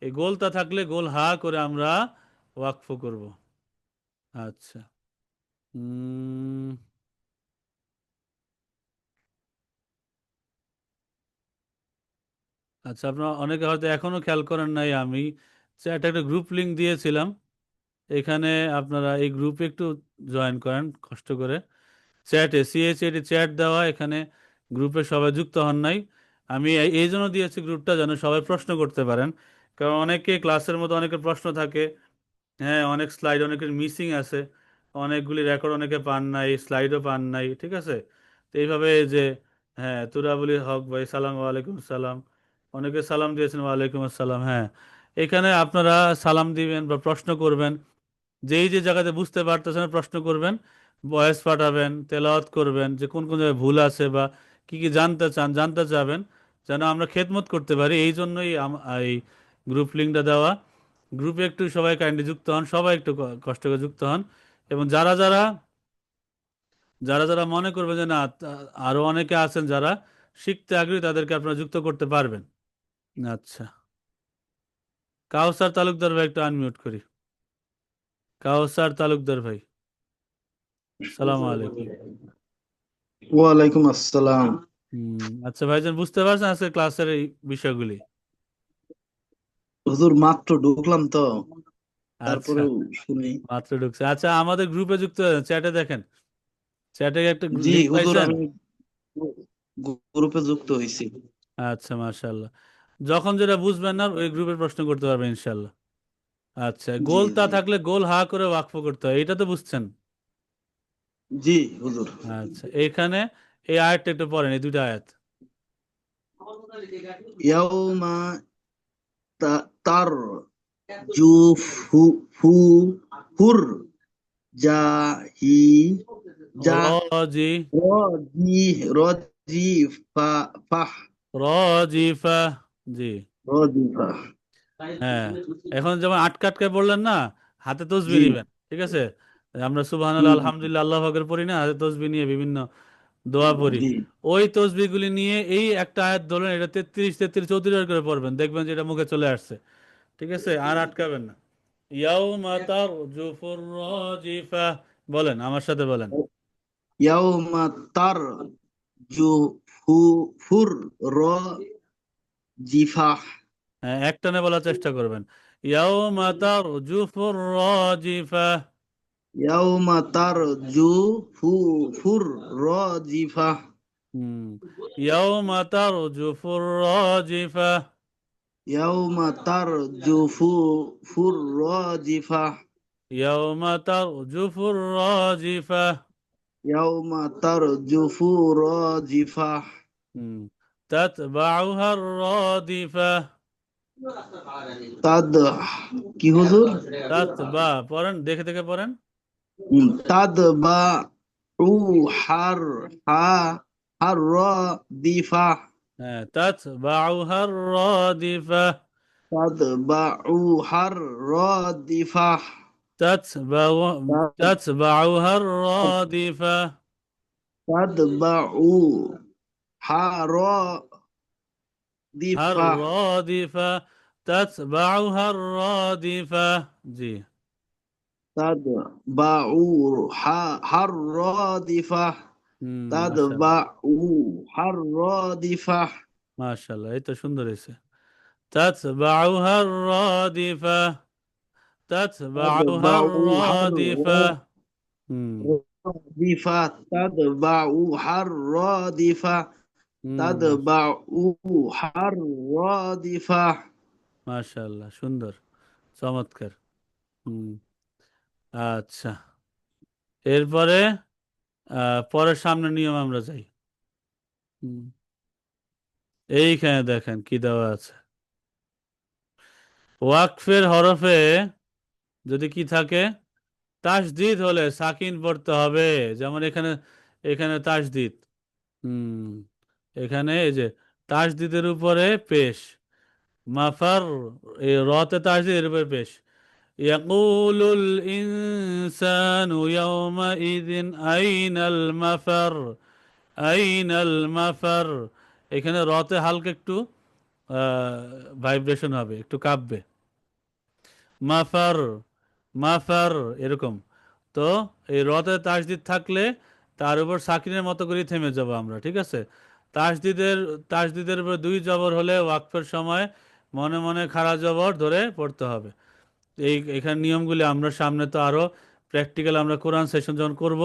এই গোলটা থাকলে গোল হা করে আমরা ওয়াকফ করব। আচ্ছা, উম, আচ্ছা, আপনারা অনেকে হয়তো এখনো খেয়াল করেন নাই, আমি চ্যাটে একটা গ্রুপ লিংক দিয়েছিলাম, এখানে আপনারা এই গ্রুপে একটু জয়েন করেন কষ্ট করে। চ্যাটে সিএচএটি চ্যাট দেওয়া, এখানে গ্রুপে সবাই যুক্ত হন নাই। আমি এই জন্য দিয়েছি গ্রুপটা, যেন সবাই প্রশ্ন করতে পারেন, কারণ অনেকে ক্লাসের মধ্যে অনেকের প্রশ্ন থাকে। হ্যাঁ, অনেক স্লাইড অনেকের মিসিং আছে, অনেকগুলি রেকর্ড অনেকে পান নাই, স্লাইডও পান নাই, ঠিক আছে। তো এইভাবে এই যে, হ্যাঁ, তুরাবুলি হক ভাই, সালাম, ওয়ালাইকুম সালাম, অনেকে সালাম দিয়েছেন, ওয়ালাইকুম আসসালাম। হ্যাঁ, এখানে আপনারা সালাম দিবেন বা প্রশ্ন করবেন, যেই যে জায়গাতে বুঝতে পারতেছেন না প্রশ্ন করবেন, ভয়েস পাঠাবেন, তেলাওয়াত করবেন, যে কোন কোন জায়গায় ভুল আছে বা কি কি জানতে চান, জানতে চাবেন, যেন আমরা খেদমত করতে পারি। এই জন্যই এই গ্রুপ লিঙ্কটা দেওয়া। গ্রুপে একটু সবাই কাইন্ডলি যুক্ত হন, সবাই একটু কষ্ট করে যুক্ত হন। এবং যারা যারা যারা যারা মনে করবে যে না, আরো অনেকে আছেন যারা শিখতে আগ্রহী, তাদেরকে আপনারা যুক্ত করতে পারবেন। আচ্ছা, কাউসার তালুকদার ভাই একটু আনমিউট করি। কাউসার তালুকদার ভাই, সালাম আলাইকুম। ওয়ালাইকুম আসসালাম। আচ্ছা ভাইজান, বুঝতে পারছেন আজকে ক্লাসের এই বিষয়গুলি? হুজুর মাত্র ঢুকলাম তো, আচ্ছা, তারপরেও শুনি। মাত্র ঢুকছে। আচ্ছা, আমাদের গ্রুপে যুক্ত চ্যাটে দেখেন, চ্যাটে একটা জি লিঙ্ক হুজুর, পাইছেন? আমি গ্রুপে যুক্ত হয়েছি। আচ্ছা, মাশাআল্লাহ। যখন যেটা বুঝবেন না ওই গ্রুপে প্রশ্ন করতে পারবেন ইনশাল্লাহ। আচ্ছা, জি গোলতা জি থাকলে গোল হা করে ওয়াকফ করতে হয়, এটা তো বুঝছেন? জি হুজুর। আচ্ছা, এইখানে এই আয়াতটা একটু পড়েন, এই দুইটা আয়াত। ইয়াউমা তার জুফু ফু ফুর জাহি জা রজি রজি রজি ফা ফাহ রজিফা, জি। রজিফা। হ্যাঁ, এখন যেমন আটকা আটকা বললেন না, হাতে তসবিহ জি নিবেন, ঠিক আছে? আমরা জি সুবহানাল্লাহ আলহামদুলিল্লাহ আল্লাহু আকবার পড়ি না, হাতে তসবিহ নিয়ে বিভিন্ন দোয়া পড়ি। জি ওই তসবিহগুলি নিয়ে এই একটা আয়াত ধরলেন, এটা 33 33 34 বার করে পড়বেন, দেখবেন যে এটা মুখে চলে আসছে, ঠিক আছে? আর আটকাবেন না। ইয়াউমা তারজুফুর রাজিফা, বলেন আমার সাথে বলেন। ইয়াউমা তার জুফু ফুর রজিফা। হ্যাঁ, একটানে বলার চেষ্টা করবেন। ইয়াউমা তারজুফুর রাজিফা। ইয়াউমা তার ফুর রজিফা। হুম, ইয়াউমা তারজুফুর রাজিফা। ইয়াউমা তার ফুর রজিফা। ইয়াউমা তারজুফুর রাজিফা। ইয়াউমা তার রজিফা। হুম, তাতবাউহার রাদিফা। তাদ কি হুজুর? তাতবা পড়েন, দেখে দেখে পড়েন। তাদ বা উ হার হা হার রদিফা। হ্যাঁ, তাতবাউহার রাদিফা। তাদ বা উ হার রদিফা। تتبع تتبعها الرادفة. তাদ বা উ হা রদিফা। الرادفة، تتبعها الرادفة، জি। তাদ বা উ হার রদিফা। তাদ মাশাআল্লাহ, বা উ হার রদিফা। মাশাআল্লাহ, এই তো সুন্দর হয়েছে। تتبعها الرادفة، তাদ تتبعها বা উ হার الرادفة. হুম রদিফা। তাদ বা উ হার রদিফা। হুম তাদবাউহু হার রাদিফা। মাশাআল্লাহ, সুন্দর, চমৎকার। হুম, আচ্ছা, এরপরে পরের সামনে নিয়ম আমরা যাই। হুম, এইখানে দেখেন কি দেওয়া আছে। ওয়াকফের হরফে যদি কি থাকে, তাসদিদ হলে সাকিন পড়তে হবে। যেমন এখানে, এখানে তাসদিদ। হুম, এখানে এই যে তাসদিদের উপরে পেশ, মাফার, এই রতে তাসদিদ, এর উপরে পেশ। ইয়াকুলুল ইনসানু ইয়াউমাইযিন আইনাল মাফার, আইনাল মাফার। এখানে রতে হালকা একটু ভাইব্রেশন হবে, একটু কাঁপবে। মাফার, মাফার, এরকম। তো এই রতে তাসদিদ থাকলে তার উপর সাকিনের মতো করে থেমে যাব আমরা, ঠিক আছে? তাসদিদের তাসদিদের উপর দুই জবর হলে ওয়াকফের সময় মনে মনে খাড়া জবর ধরে পড়তে হবে। এখানে নিয়মগুলি আমরা সামনে তো আরো প্র্যাকটিক্যাল, আমরা কোরআন সেশন যখন করব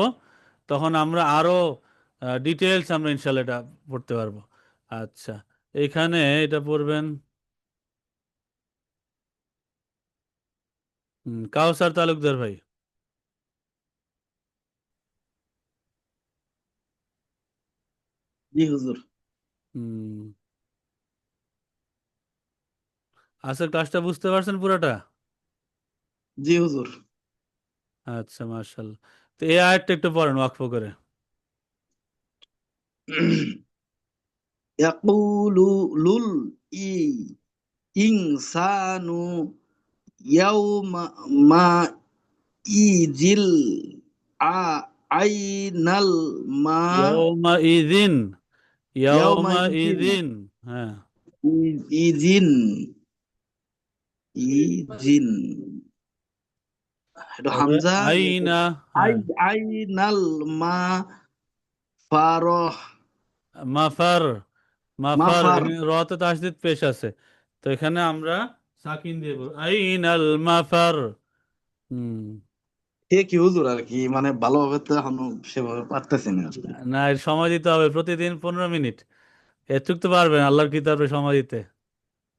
তখন আমরা আরো ডিটেলস আমরা ইনশাল্লাহ এটা পড়তে পারবো। আচ্ছা, এখানে এটা পড়বেন কাউসার তালুকদার ভাই। জি হুজুর। হুম, আজকের ক্লাসটা বুঝতে পারছেন পুরোটা? জি হুজুর। আচ্ছা, মার্শাল্লাহ। তো এই আয়াতটা একটু পড়েন ওয়াকফ করে। ইয়াকুলুল ই ইনসানু ইয়াউমা মা ইজিল আ আইনাল মা ইয়াউমা ইদিন, ইয়াউমা ইয়াউমা ইজিল ইদিন, হ্যাঁ। ইজিন ইজিন এটা তারপরে হামজা। আইনা, আই হ্যাঁ, আইনাল মা ফারহ মাফার, মাফার, মাফার। এখানে রতে তাসদিদ পেশ আছে, তো এখানে আমরা সাকিন দিয়ে বলবো আইনাল মাফার। হুম, ঠিকই হুজুর, আর কি মানে ভালোভাবে তো এখনো সেভাবে পারতেছি না। না, এর সময় দিতে হবে প্রতিদিন 15 মিনিট, এটুক তো পারবেন আল্লাহর কিতাবে সময় দিতে।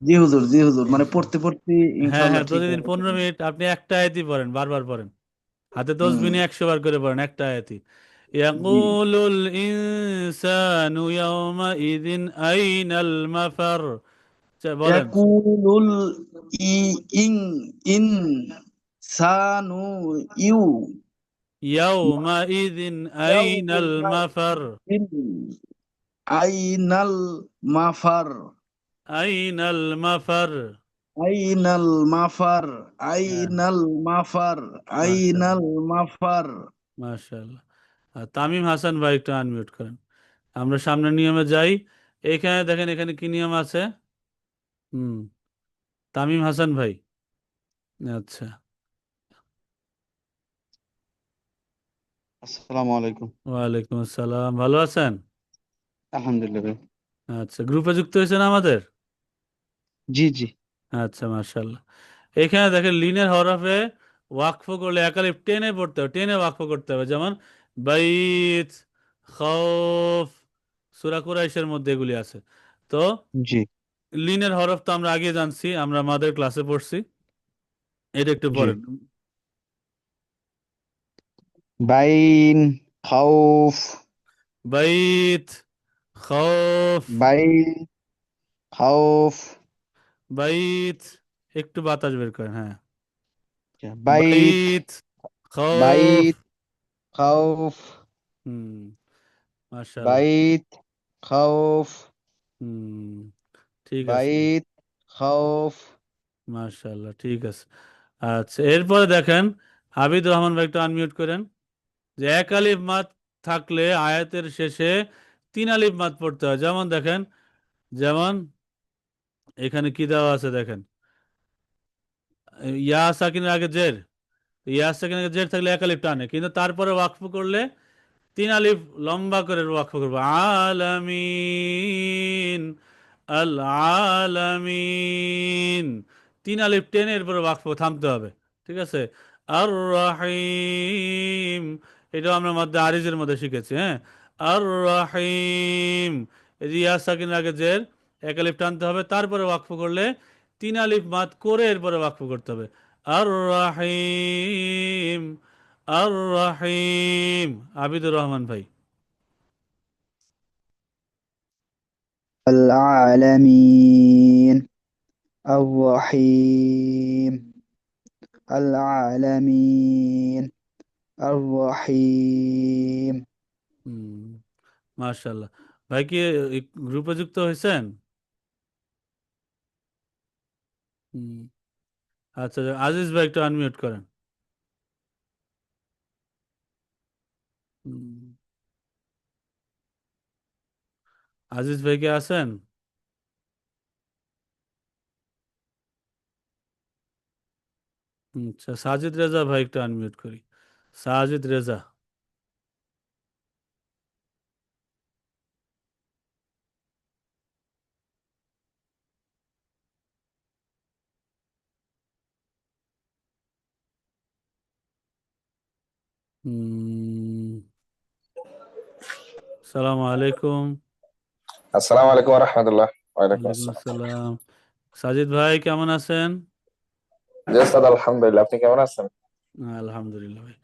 জি হুজুর, জি হুজুর, মানে পড়তে পড়তে হ্যাঁ ইনশাআল্লাহ হ্যাঁ, ঠিক প্রতিদিন হয়ে যাবে। 15 মিনিট আপনি একটা আয়াতই পড়েন, বারবার পড়েন, হাতে হুম তসবিহ নিয়ে 100 বার করে পড়েন একটা আয়াতই। জি। يقول الإنسان يومئذ أين المفر বলেন ইয়াকুলুল ই ইং ইন সানু ইউ يومئذ أين المفر ইন আইনাল মাফার أين المفر আইনাল মাফার হ্যাঁ আইনাল মাফার আইনাল মাশাআল্লাহ মাফার মাশাআল্লাহ তামিম হাসান ভাই একটু আনমিউট করেন আমরা সামনের নিয়মে যাই এখানে দেখেন এখানে কি নিয়ম আছে হুম তামিম হাসান ভাই আচ্ছা আসসালামু আলাইকুম। ওয়ালাইকুম আসসালাম ভালো আছেন আলহামদুলিল্লাহ ভাই। আচ্ছা গ্রুপে যুক্ত হয়েছেন আমাদের জি জি আচ্ছা মাশাআল্লাহ এখানে দেখেন লিনের হরফে ওয়াকফ করলে একালিফ টেনে পড়তে হবে টেনে ওয়াকফ করতে হবে যেমন বাইত খৌফ সূরা কুরাইশের মধ্যে এগুলি আছে তো জি লিনের হরফ তো আমরা আগে জানছি আমরা আমাদের ক্লাসে পড়ছি এটা একটু জি। পড়েন বাইন খাউফ বাইত খৌফ বাইন খাউফ বাইত একটু বাতাস বের করেন হ্যাঁ বাইত বাইত খৌফ বাইত খাউফ হুম মাশাআল্লাহ বাইত খাউফ হুম ঠিক আছে বাইত খাউফ। মাশাআল্লাহ ঠিক আছে আচ্ছা এরপরে দেখেন আবিদুর রহমান ভাই একটু আনমিউট করেন যে এক আলিফ মাদ থাকলে আয়াতের শেষে তিন আলিফ মাদ পড়তে হয় যেমন দেখেন যেমন এখানে কি দেওয়া আছে দেখেন ইয়া সাকিনের আগে জের ইয়া সাকিনের আগে জের থাকলে এক আলিফ টানে কিন্তু তারপরে ওয়াকফ করলে তিন আলিফ লম্বা করে ওয়াকফ করবো আলামিন আল আলামিন তিন আলিফ টেনে এরপরে ওয়াকফ থামতে হবে ঠিক আছে আর রাহিম এটাও আমরা মধ্যে আরিজের মধ্যে শিখেছি হ্যাঁ আর রাহিম এই যে ইয়া সাকিনের আগে জের এক আলিফ টানতে হবে তারপরে ওয়াকফ করলে তিন আলিফ মাদ করে এরপরে ওয়াকফ করতে হবে আর রাহিম আর রাহিম আবিদুর রহমান ভাই العالمين الرحيم العالمين الرحيم হুম মাশাআল্লাহ ভাই কি এই গ্রুপে যুক্ত হয়েছেন হুম আচ্ছা আজিজ ভাই একটু আনমিউট করেন হুম আজিজ ভাই কি আছেন আচ্ছা সাজিদ রেজা ভাই একটু আনমিউট করি সাজিদ রেজা হুম সালাম আলাইকুম আসসালামু আলাইকুম রহমতুল্লাহ। ওয়ালাইকুম ওয়ালাইকুম আসসালাম। আসসালাম সাজিদ ভাই কেমন আছেন জি ওস্তাদ, আলহামদুলিল্লাহ। আপনি কেমন আছেন? আলহামদুলিল্লাহ ভাই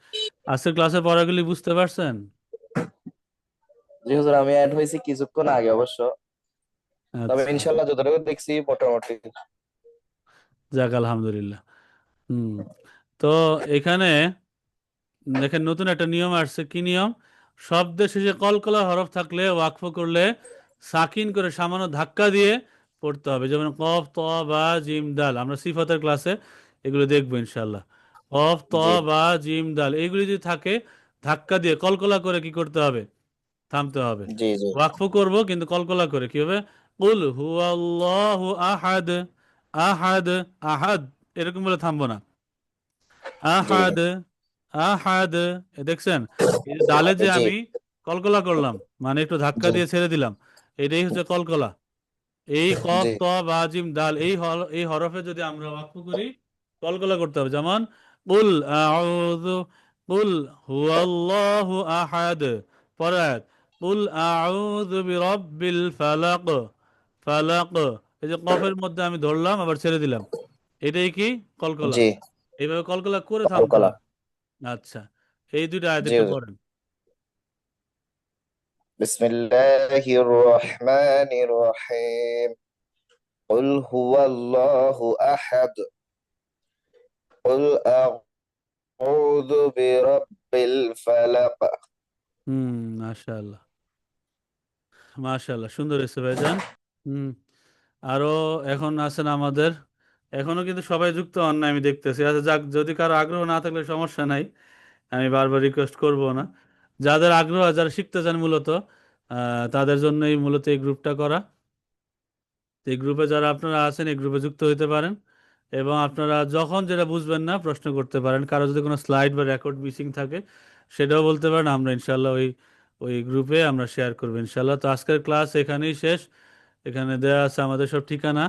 আজকের ক্লাসের পড়াগুলি বুঝতে পারছেন জি হুজুর, আমি অ্যাড হয়েছি কিছুক্ষণ আগে অবশ্য, তবে আচ্ছা ইনশাল্লাহ যতটুকু দেখছি মোটামুটি। যাক আলহামদুলিল্লাহ হুম তো এখানে দেখেন নতুন একটা নিয়ম আসছে কি নিয়ম শব্দের শেষে কলকলা হরফ থাকলে ওয়াকফ করলে সাকিন করে সামান্য ধাক্কা দিয়ে পড়তে হবে যেমন কফ ত বা জিম দাল আমরা সিফাতের ক্লাসে এগুলো দেখবো ইনশাল্লাহ কফ ত জি বা জিম দাল এগুলি যদি থাকে ধাক্কা দিয়ে কলকলা করে কি করতে হবে থামতে হবে জি জি ওয়াকফ করব কিন্তু কলকলা করে কি হবে কুল হুয়াল্লাহু আহাদ আহাদ আহাদ এরকম বলে থামবো না জি আহাদ আহাদ দেখছেন এই যে দালে যে জি আমি কলকলা করলাম মানে একটু ধাক্কা জি দিয়ে ছেড়ে দিলাম এটাই হচ্ছে কলকলা এই কফ জি ত বা জিম দাল এই হরফে যদি আমরা ওয়াকফ করি কলকলা করতে হবে যেমন কুল আউযু কুল হুয়াল্লাহু আহাদ পরের আয়াত কুল আউযু বিরাব্বিল ফালাক ফালাক এই যে কফের মধ্যে আমি ধরলাম আবার ছেড়ে দিলাম এটাই কি কলকলা জি এইভাবে কলকলা করে থামতে কলকলা। হবে আচ্ছা এই দুইটা আয়াত জি একটু হুজুর। পড়েন بسم الله الرحمن الرحيم قل هو الله أحد قل أعوذ برب الفلق মাশাআল্লাহ, মাশাআল্লাহ, সুন্দর হয়েছে ভাইজান। হুম আরো এখন আছেন আমাদের, এখনো কিন্তু সবাই যুক্ত হন না আমি দেখতেছি। আচ্ছা যাক, যদি কারো আগ্রহ না থাকলে সমস্যা নাই, আমি বারবার রিকোয়েস্ট করব না। যাদের আগ্রহ, যারা শিখতে চান মূলত, তাদের জন্যই মূলত এই গ্রুপটা করা। এই গ্রুপে যারা আপনারা আছেন, এই গ্রুপে যুক্ত হতে পারেন এবং আপনারা যখন যেটা বুঝবেন না প্রশ্ন করতে পারেন। কারো যদি কোনো স্লাইড বা রেকর্ড মিসিং থাকে সেটাও বলতে পারেন, আমরা ইনশাল্লাহ ওই ওই গ্রুপে আমরা শেয়ার করবো ইনশাল্লাহ। তো আজকের ক্লাস এখানেই শেষ। এখানে দেওয়া আছে আমাদের সব ঠিকানা: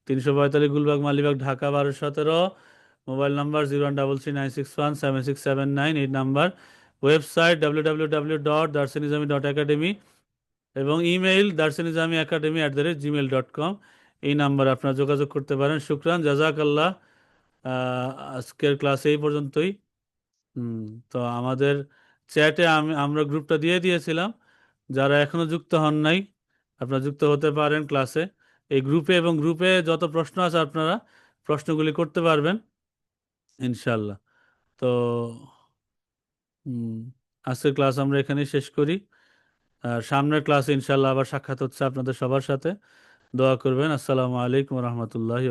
345 গুলবাগ মালিবাগ, ঢাকা 1217। মোবাইল নাম্বার 01369617679, এই নাম্বার। ওয়েবসাইট www.darsinizami.academy এবং ইমেইল darsinizamiacademy@gmail.com। এই নাম্বারে আপনারা যোগাযোগ করতে পারেন। শুকরান, জাজাকাল্লাহ। আজকের ক্লাস এই পর্যন্তই। তো আমাদের চ্যাটে আমরা গ্রুপটা দিয়ে দিয়েছিলাম, যারা এখনো যুক্ত হন নাই আপনারা যুক্ত হতে পারেন ক্লাসে, এই গ্রুপে। এবং গ্রুপে যত প্রশ্ন আছে আপনারা প্রশ্নগুলি করতে পারবেন ইনশাল্লাহ। তো আজকের ক্লাস আমরা এখানেই শেষ করি। আর সামনের ক্লাসে ইনশাল্লাহ আবার সাক্ষাৎ হচ্ছে আপনাদের সবার সাথে। দোয়া করবেন। আসসালামু আলাইকুম রহমতুল্লাহ।